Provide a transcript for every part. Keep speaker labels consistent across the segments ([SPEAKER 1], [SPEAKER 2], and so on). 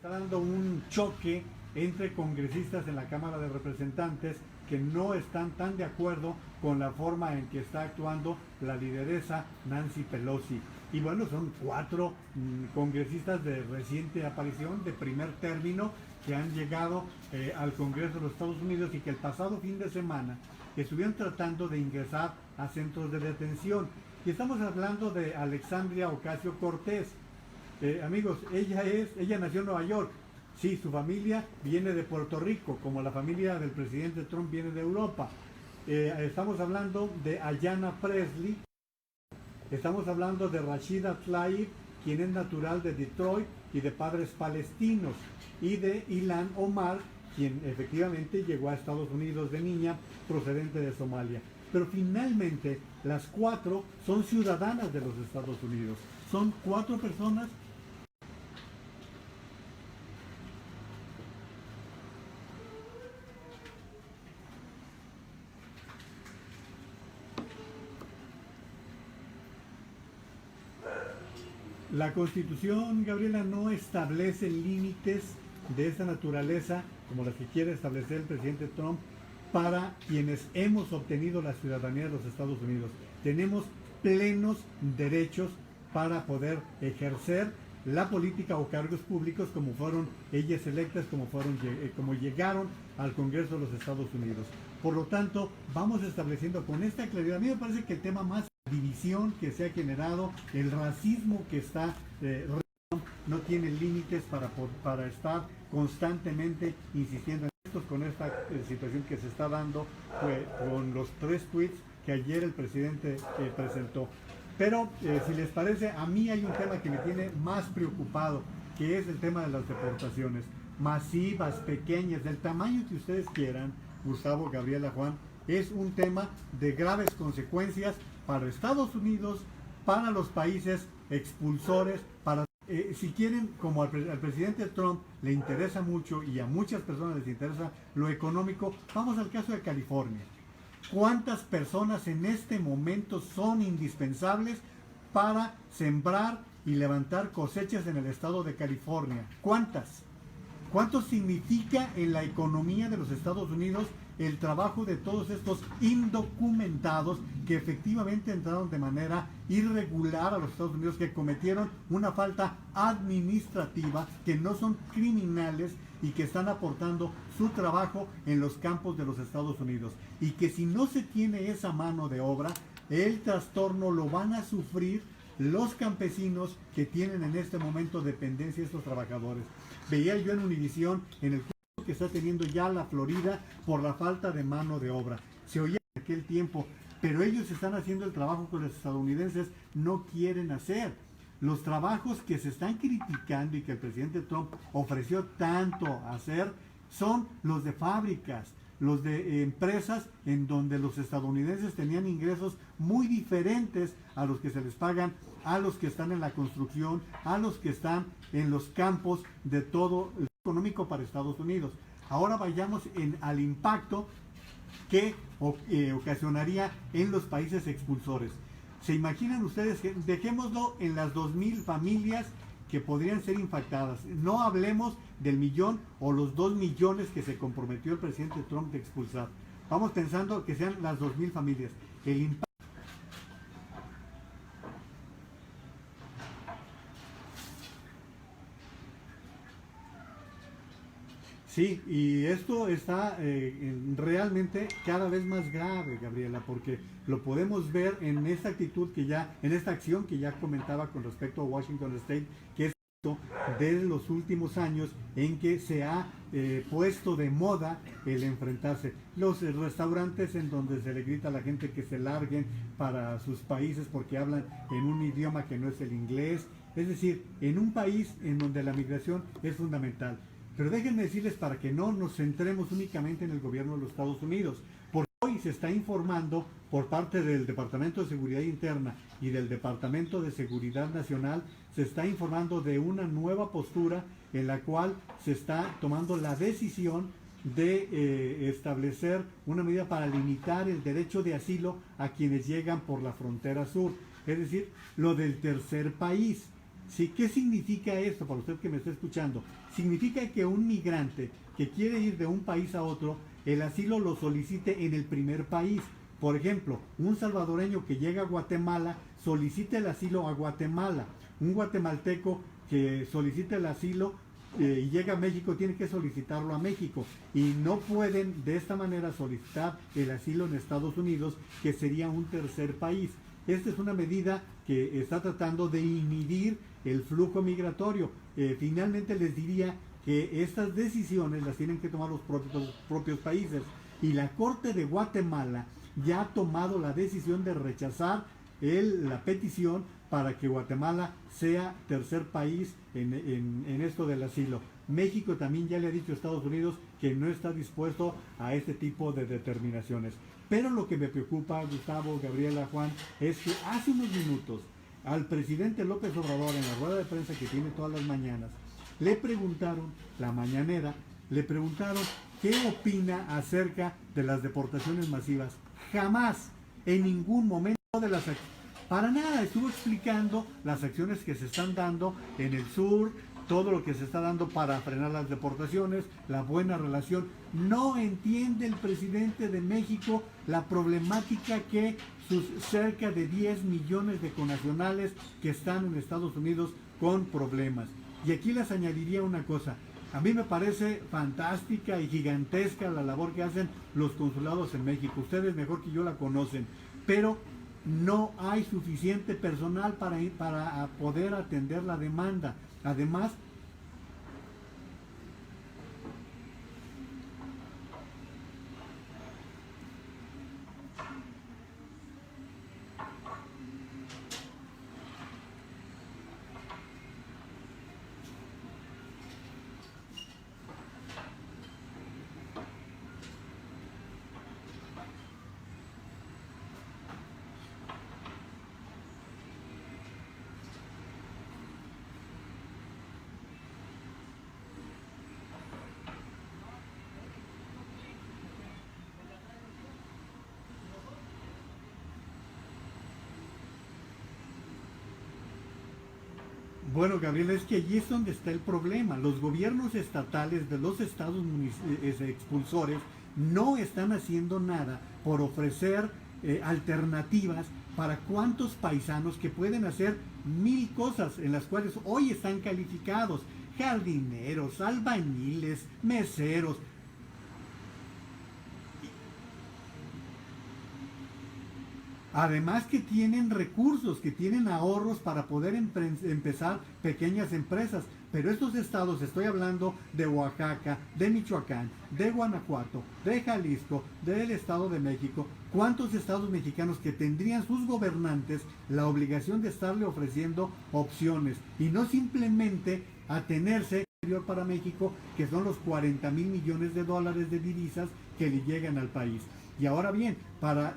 [SPEAKER 1] está dando un choque entre congresistas en la Cámara de Representantes que no están tan de acuerdo con la forma en que está actuando la lideresa Nancy Pelosi. Y bueno, son cuatro congresistas de reciente aparición, de primer término, que han llegado al Congreso de los Estados Unidos y que el pasado fin de semana estuvieron tratando de ingresar a centros de detención. Y estamos hablando de Alexandria Ocasio-Cortez. Amigos, ella nació en Nueva York. Sí, su familia viene de Puerto Rico, como la familia del presidente Trump viene de Europa. Estamos hablando de Ayanna Pressley. Estamos hablando de Rashida Tlaib, quien es natural de Detroit y de padres palestinos. Y de Ilhan Omar, quien efectivamente llegó a Estados Unidos de niña, procedente de Somalia. Pero finalmente las cuatro son ciudadanas de los Estados Unidos. Son cuatro personas . La Constitución, Gabriela, no establece límites de esta naturaleza, como las que quiere establecer el presidente Trump, para quienes hemos obtenido la ciudadanía de los Estados Unidos. Tenemos plenos derechos para poder ejercer la política o cargos públicos como fueron ellas electas, como llegaron al Congreso de los Estados Unidos. Por lo tanto, vamos estableciendo con esta claridad. A mí me parece que el tema más división que se ha generado, el racismo que está no tiene límites para estar constantemente insistiendo en esto, con esta situación que se está dando con los 3 tweets que ayer el presidente presentó. Pero si les parece, a mí hay un tema que me tiene más preocupado, que es el tema de las deportaciones masivas, pequeñas, del tamaño que ustedes quieran, Gustavo, Gabriela, Juan. Es un tema de graves consecuencias para Estados Unidos, para los países expulsores, si quieren, como al presidente Trump le interesa mucho y a muchas personas les interesa lo económico, vamos al caso de California. ¿Cuántas personas en este momento son indispensables para sembrar y levantar cosechas en el estado de California? ¿Cuántas? ¿Cuánto significa en la economía de los Estados Unidos el trabajo de todos estos indocumentados que efectivamente entraron de manera irregular a los Estados Unidos, que cometieron una falta administrativa, que no son criminales y que están aportando su trabajo en los campos de los Estados Unidos? Y que si no se tiene esa mano de obra, el trastorno lo van a sufrir los campesinos que tienen en este momento dependencia de estos trabajadores. Veía yo en Univisión en el curso que está teniendo ya la Florida por la falta de mano de obra. Se oía en aquel tiempo, pero ellos están haciendo el trabajo que los estadounidenses no quieren hacer. Los trabajos que se están criticando y que el presidente Trump ofreció tanto hacer son los de fábricas, los de empresas en donde los estadounidenses tenían ingresos muy diferentes a los que se les pagan a los que están en la construcción, a los que están en los campos de todo el económico para Estados Unidos. Ahora vayamos al impacto que ocasionaría en los países expulsores. ¿Se imaginan ustedes que dejémoslo en las 2,000 familias que podrían ser impactadas? No hablemos del 1,000,000 o los 2 millones que se comprometió el presidente Trump de expulsar. Vamos pensando que sean las 2,000 familias. El impacto. Sí, y esto está realmente cada vez más grave, Gabriela, porque lo podemos ver en esta actitud en esta acción que ya comentaba con respecto a Washington State, que es de los últimos años en que se ha puesto de moda el enfrentarse. Los restaurantes en donde se le grita a la gente que se larguen para sus países porque hablan en un idioma que no es el inglés. Es decir, en un país en donde la migración es fundamental. Pero déjenme decirles, para que no nos centremos únicamente en el gobierno de los Estados Unidos, porque hoy se está informando por parte del Departamento de Seguridad Interna y del Departamento de Seguridad Nacional, se está informando de una nueva postura en la cual se está tomando la decisión de establecer una medida para limitar el derecho de asilo a quienes llegan por la frontera sur, es decir, lo del tercer país. Sí, ¿qué significa esto para usted que me está escuchando? Significa que un migrante que quiere ir de un país a otro, el asilo lo solicite en el primer país. Por ejemplo, un salvadoreño que llega a Guatemala solicita el asilo a Guatemala. Un guatemalteco que solicita el asilo y llega a México tiene que solicitarlo a México. Y no pueden de esta manera solicitar el asilo en Estados Unidos, que sería un tercer país. Esta es una medida que está tratando de inhibir el flujo migratorio. Finalmente les diría que estas decisiones las tienen que tomar los propios países. Y la Corte de Guatemala ya ha tomado la decisión de rechazar la petición para que Guatemala sea tercer país en esto del asilo. México también ya le ha dicho a Estados Unidos que no está dispuesto a este tipo de determinaciones. Pero lo que me preocupa, Gustavo, Gabriela, Juan, es que hace unos minutos al presidente López Obrador, en la rueda de prensa que tiene todas las mañanas, le preguntaron, la mañanera, le preguntaron qué opina acerca de las deportaciones masivas. Jamás, en ningún momento de las para nada, estuvo explicando las acciones que se están dando en el sur, todo lo que se está dando para frenar las deportaciones, la buena relación. No entiende el presidente de México la problemática que sus cerca de 10 millones de connacionales que están en Estados Unidos con problemas. Y aquí les añadiría una cosa. A mí me parece fantástica y gigantesca la labor que hacen los consulados en México. Ustedes mejor que yo la conocen. Pero no hay suficiente personal para poder atender la demanda. Además, bueno, Gabriel, es que allí es donde está el problema. Los gobiernos estatales de los estados expulsores no están haciendo nada por ofrecer alternativas para cuantos paisanos que pueden hacer mil cosas en las cuales hoy están calificados: jardineros, albañiles, meseros. Además que tienen recursos, que tienen ahorros para poder empezar pequeñas empresas. Pero estos estados, estoy hablando de Oaxaca, de Michoacán, de Guanajuato, de Jalisco, del Estado de México, ¿cuántos estados mexicanos que tendrían sus gobernantes la obligación de estarle ofreciendo opciones y no simplemente atenerse para México, que son los 40 mil millones de dólares de divisas que le llegan al país? Y ahora bien, para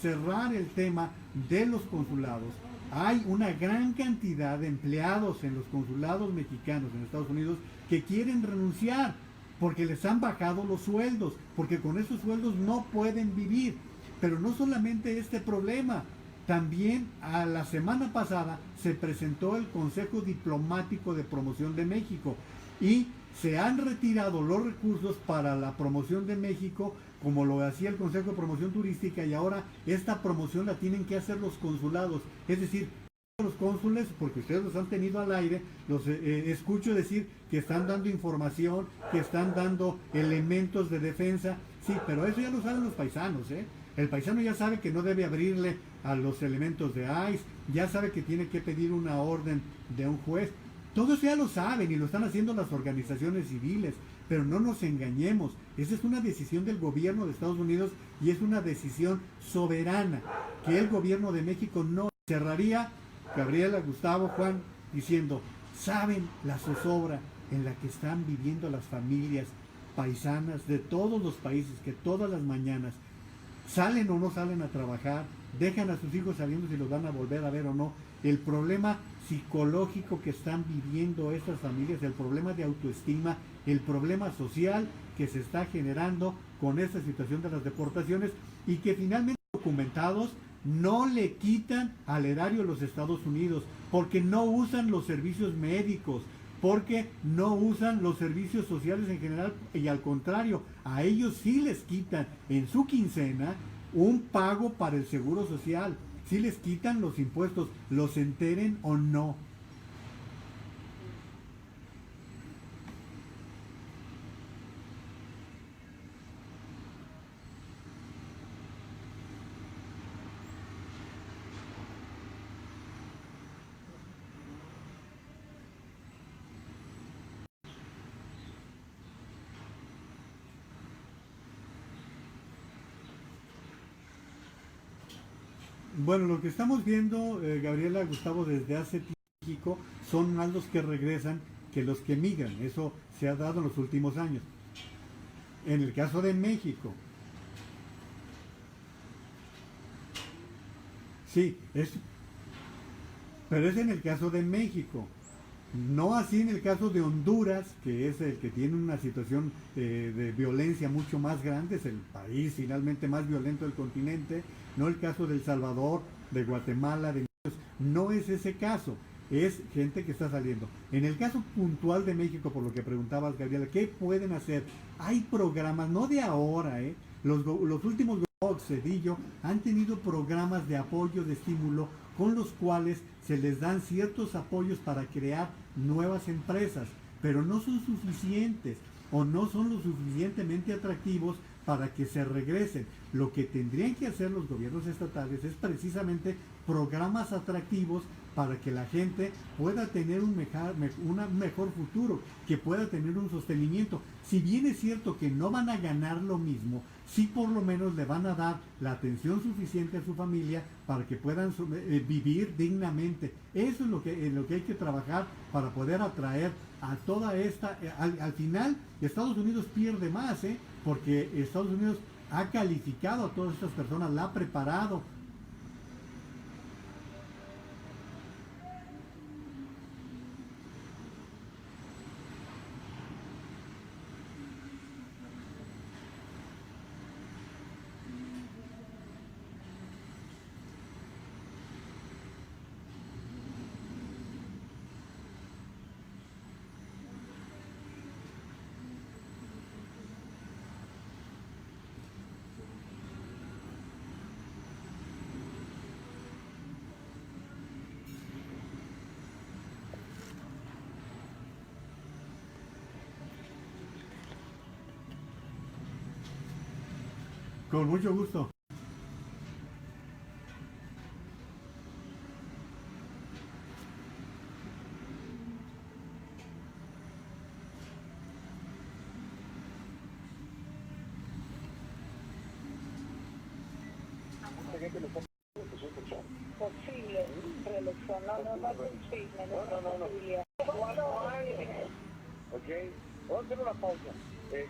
[SPEAKER 1] cerrar el tema de los consulados, hay una gran cantidad de empleados en los consulados mexicanos en Estados Unidos que quieren renunciar porque les han bajado los sueldos, porque con esos sueldos no pueden vivir. Pero no solamente este problema, también a la semana pasada se presentó el Consejo Diplomático de Promoción de México y se han retirado los recursos para la promoción de México, como lo hacía el Consejo de Promoción Turística, y ahora esta promoción la tienen que hacer los consulados. Es decir, los cónsules, porque ustedes los han tenido al aire, los escucho decir que están dando información, que están dando elementos de defensa. Sí, pero eso ya lo saben los paisanos, ¿eh? El paisano ya sabe que no debe abrirle a los elementos de ICE, ya sabe que tiene que pedir una orden de un juez. Todo eso ya lo saben y lo están haciendo las organizaciones civiles, pero no nos engañemos. Esa es una decisión del gobierno de Estados Unidos y es una decisión soberana que el gobierno de México no cerraría. Gabriela, Gustavo, Juan, diciendo, ¿saben la zozobra en la que están viviendo las familias paisanas de todos los países que todas las mañanas salen o no salen a trabajar, dejan a sus hijos sabiendo si los van a volver a ver o no? El problema psicológico que están viviendo estas familias, el problema de autoestima, el problema social que se está generando con esta situación de las deportaciones, y que finalmente documentados no le quitan al erario de los Estados Unidos, porque no usan los servicios médicos, porque no usan los servicios sociales en general, y al contrario, a ellos sí les quitan en su quincena un pago para el seguro social, sí les quitan los impuestos, los enteren o no. Bueno, lo que estamos viendo, Gabriela, Gustavo, desde hace tiempo en México son más los que regresan que los que migran. Eso se ha dado en los últimos años. En el caso de México, sí, pero es en el caso de México. No así en el caso de Honduras, que es el que tiene una situación de violencia mucho más grande, es el país finalmente más violento del continente, no el caso de El Salvador, de Guatemala, no es ese caso, es gente que está saliendo. En el caso puntual de México, por lo que preguntabas, Gabriela, ¿qué pueden hacer? Hay programas, no de ahora, los últimos gobiernos, Cedillo, han tenido programas de apoyo, de estímulo, con los cuales se les dan ciertos apoyos para crear nuevas empresas, pero no son suficientes o no son lo suficientemente atractivos para que se regresen. Lo que tendrían que hacer los gobiernos estatales es precisamente programas atractivos para que la gente pueda tener un mejor futuro, que pueda tener un sostenimiento. Si bien es cierto que no van a ganar lo mismo, sí por lo menos le van a dar la atención suficiente a su familia para que puedan vivir dignamente. Eso es en lo que hay que trabajar para poder atraer a toda esta... al final, Estados Unidos pierde más, porque Estados Unidos ha calificado a todas estas personas, la ha preparado. Con mucho gusto.
[SPEAKER 2] Posible reelección, no es un chisme, no es una posibilidad.
[SPEAKER 3] Ok, vamos a hacer una pausa.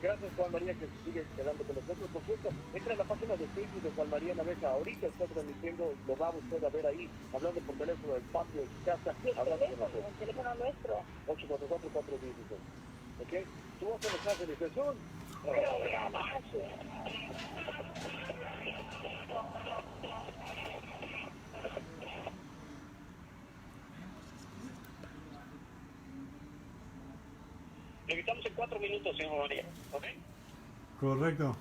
[SPEAKER 3] Gracias Juan María que sigue quedando con nosotros. Por cierto, entra en la página de Facebook de Juan María Naveja. Ahorita está transmitiendo, lo va usted a ver ahí, hablando por teléfono del patio de su casa.
[SPEAKER 2] El teléfono nuestro.
[SPEAKER 3] 844-416. Ok, tú vas a mensaje de Jesús. Le invitamos en 4 minutos, señor María. ¿Ok?
[SPEAKER 1] Correcto.